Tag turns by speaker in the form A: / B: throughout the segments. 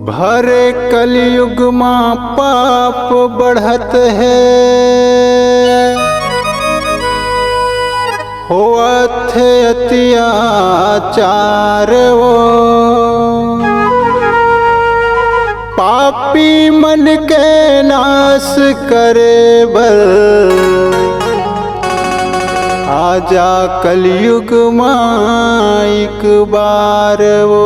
A: भरे कलयुग माँ पाप बढ़त है, होवत है अत्याचार वो। पापी मन के नाश करे बल, आजा कलयुग माँ एक बार वो।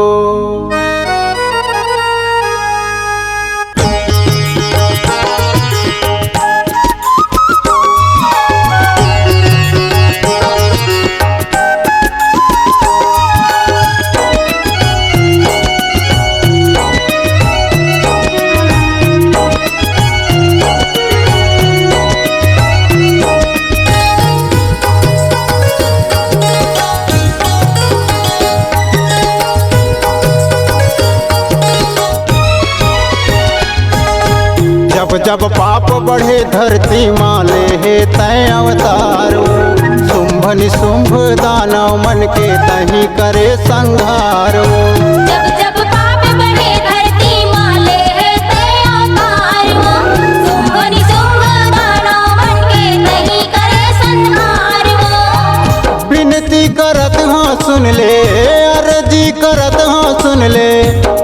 A: जब जब पाप बढ़े धरती माले है तय अवतारो। शुंभ निशुंभ दानव मन के तही करे संहारो।
B: जब जब पाप बढ़े धरती माले है तय अवतारो। शुंभ निशुंभ दानव मन के तही करे संहारो।
A: विनती करत हाँ सुन ले, अर्जी करत हाँ सुन ले,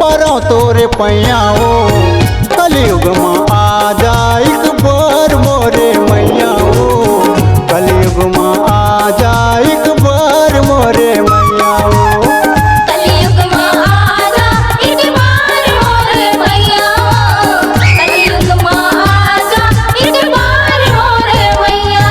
A: परो तोरे पैयाओ। कलयुग माँ आजा एक बार मोरे मैया हो। कलयुग माँ आजा एक बार मोरे मैया हो।
B: कलयुग माँ आजा एक बार मोरे मैया। कलयुग माँ आजा एक बार मोरे मैया।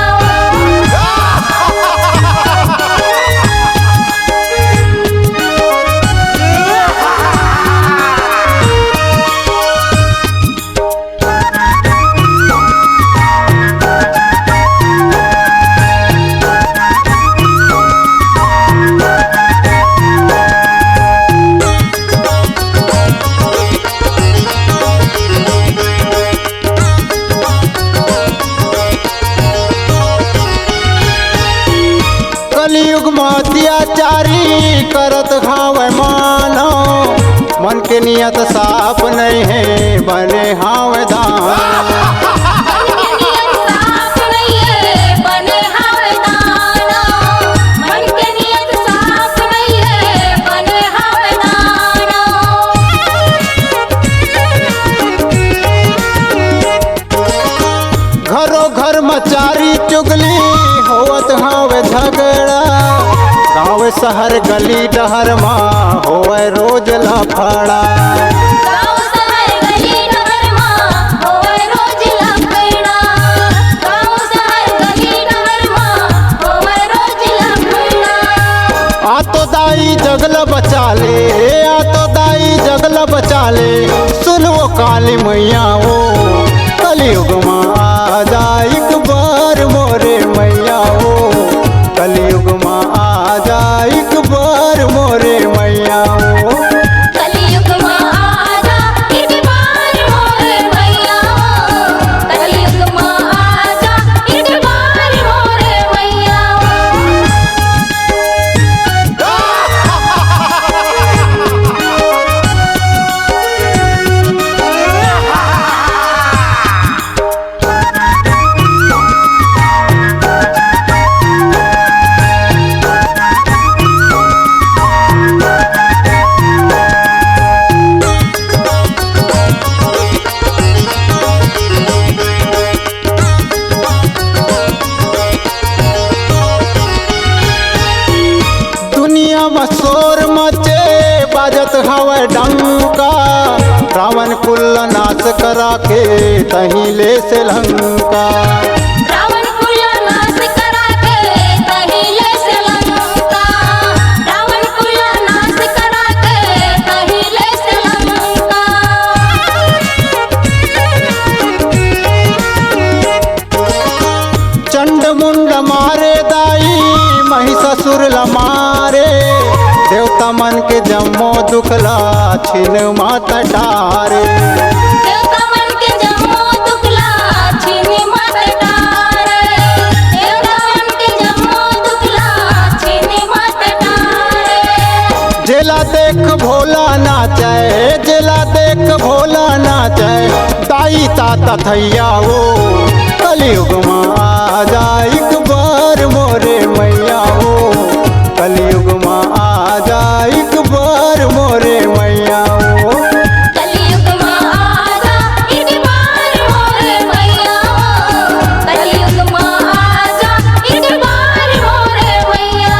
A: कलयुग में अत्याचारी करत हावे मानो। मन के नियत साफ नहीं है बने हावे दान।
B: मन के नियत साफ नहीं है बने हावे दाना। मन के नियत साफ नहीं है बने हावे दाना।
A: घरों घर मचारी चुगली होवत हावे झगड़ा। गाँव शहर गली डहर माँ होवे रोज लफड़ा।
B: गाँव शहर गली नगर माँ होवे रोज लफड़ा। गाँव शहर गली नगर माँ होवे रोज लफड़ा।
A: आ तो दाई जगल बचा ले, आ तो दाई जगल बचा ले, सुन वो काली मैया हो। कलयुग माँ आजा एक बार मोरे मैया हो। कलयुग माँ आजा एक बार मोरे मैया हो।
B: कलयुग माँ आजा एक बार मोरे मैया। कलयुग माँ आजा एक बार मोरे मैया।
A: दुनिया में शोर मचे बाजत हवे डंका। रावण कुल नाश करा के तही ले से लंका।
B: रावण कुल नाश करा के तहिले से लंका। रावण कुल नाश करा के तहिले से लंका।
A: चंड मुंड मारे दाई महिषासुर ला मारे। देवता मन के जम्मो दुखला छिन माता डारे।
B: देवता मन के जम्मो दुखला छीनी मत डारे। देवता मन के जम्मो दुखला छीनी मत डारे।
A: जेला देख भोला नाचे, जेला देख देख भोला नाचे दाई ताता थैया हो कलयुग में आ जा एक बार मोरे मैया हो कलयुग में आ जा एक बार मोरे मैया हो
B: कलयुग में आजा एक बार मोरे मैया कलयुग में आजा एक बार मोरे मैया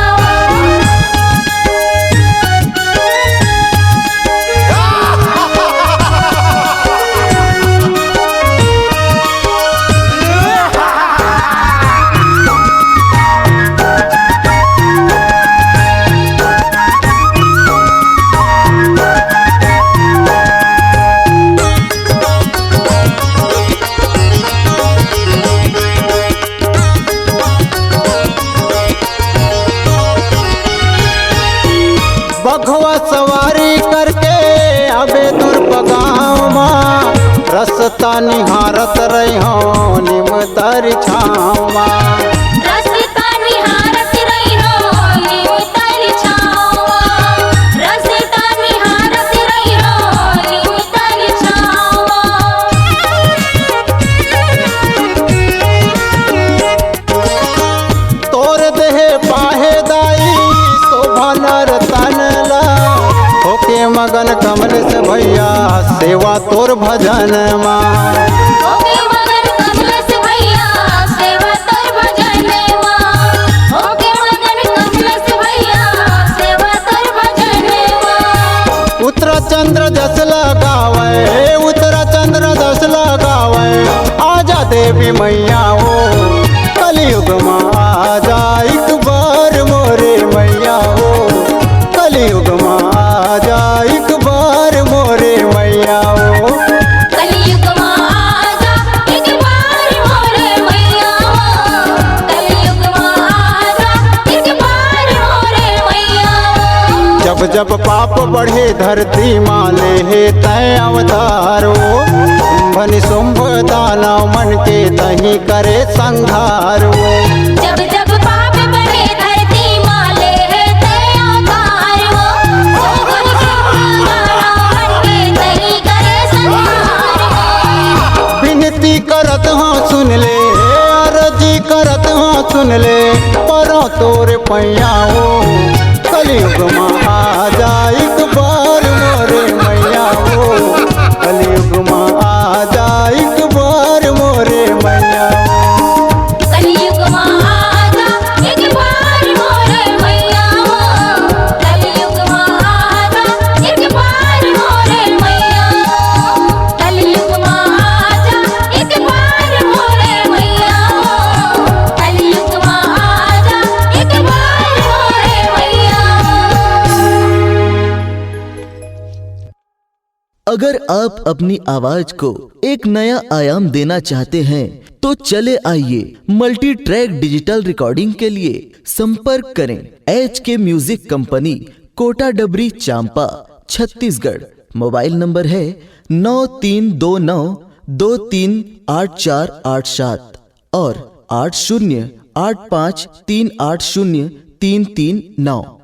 A: बघवा सवारी करके अबे दुर्प गाँव माँ रसता निहारत रही हो निम तर छाँव माँ
B: रसता निहारत रही हो निमितल छावा रसता निहारत रही हो निमितल छावा
A: तोर देहे पाहे दाई शोभा नर तनला होके मगन कमल से भैया सेवा तोर भजन माँ
B: ओके मगन कमलस भैया सेवा तोर भजन माँ ओके मगन कमलस भैया सेवा तोर भजन माँ
A: उत्तरा चंद्र दस लगावे उत्तरा चंद्र दस लगावे आजा देवी मैया हो कलयुग में आजा एक बार मोरे मैया हो कलयुग में आजा एक बार मोरे मैया हो
B: कलयुग में आजा एक बार मोरे मैया कलयुग में आजा एक बार मोरे मैया
A: जब जब पाप बढ़े धरती माले हे तय अवतारो भनि शुंभ दानव मन के तही करे संहारो
B: जब जब पाप बढ़े धरती माले है तैयार वो भगवान के तही करे संहार
A: विनती करत हाँ सुन ले अर्जी करत हाँ सुन ले परो तोरे पैया हो कलयुग में आ जा एक बार मोरे मैया हो कलयुग में आ जा एक बार मोरे मैया हो
B: कलयुग में आजा एक बार मोरे मैया कलयुग में आजा एक बार मोरे मैया कलयुग में आजा एक बार मोरे मैया कलयुग में आजा एक बार मोरे मैया।
C: अगर आप अपनी आवाज को एक नया आयाम देना चाहते हैं तो चले आइए मल्टी ट्रैक डिजिटल रिकॉर्डिंग के लिए संपर्क करें HK म्यूजिक कंपनी कोटा डबरी चांपा छत्तीसगढ़। मोबाइल नंबर है 9329238487 और 8085380339।